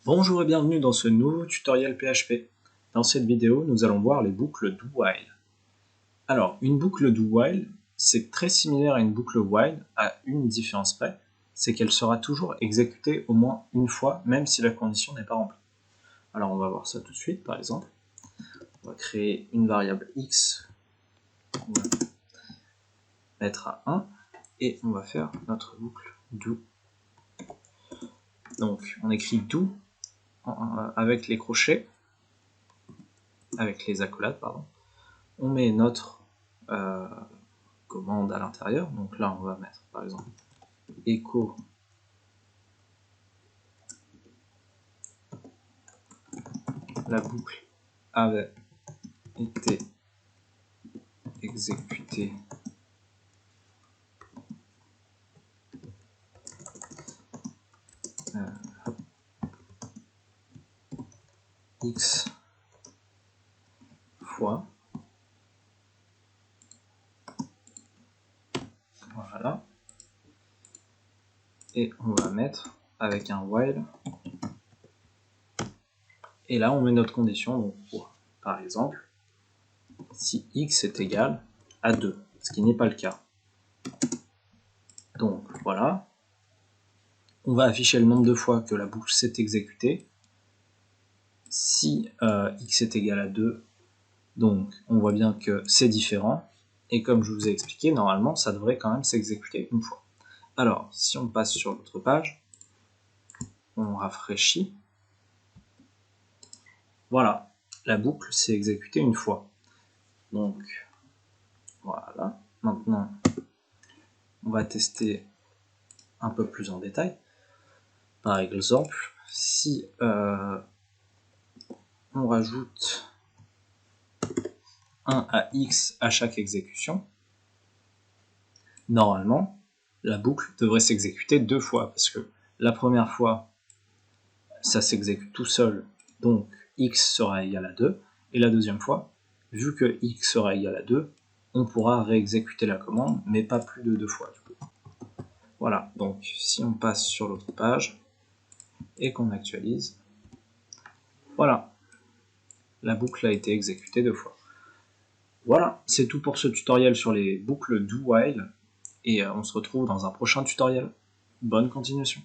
Bonjour et bienvenue dans ce nouveau tutoriel PHP. Dans cette vidéo, nous allons voir les boucles do while. Alors, une boucle do while, c'est très similaire à une boucle while à une différence près, c'est qu'elle sera toujours exécutée au moins une fois, même si la condition n'est pas remplie. Alors, on va voir ça tout de suite, par exemple. On va créer une variable x, on va mettre à 1, et on va faire notre boucle do. Donc, on écrit do avec les crochets, avec les accolades, pardon. On met notre commande à l'intérieur, donc là on va mettre par exemple echo la boucle avait été exécutée x fois. Voilà. Et on va mettre avec un while. Et là on met notre condition, donc par exemple, si x est égal à 2, ce qui n'est pas le cas. Donc voilà. On va afficher le nombre de fois que la boucle s'est exécutée. Si x est égal à 2, donc on voit bien que c'est différent. Et comme je vous ai expliqué, normalement, ça devrait quand même s'exécuter une fois. Alors, si on passe sur l'autre page, on rafraîchit. Voilà, la boucle s'est exécutée une fois. Donc, voilà. Maintenant, on va tester un peu plus en détail. Par exemple, si on rajoute 1 à x à chaque exécution, normalement, la boucle devrait s'exécuter deux fois, parce que la première fois, ça s'exécute tout seul, donc x sera égal à 2, et la deuxième fois, vu que x sera égal à 2, on pourra réexécuter la commande, mais pas plus de deux fois. Du coup. Voilà, donc si on passe sur l'autre page, et qu'on actualise, voilà, la boucle a été exécutée deux fois. Voilà, c'est tout pour ce tutoriel sur les boucles do while, et on se retrouve dans un prochain tutoriel. Bonne continuation.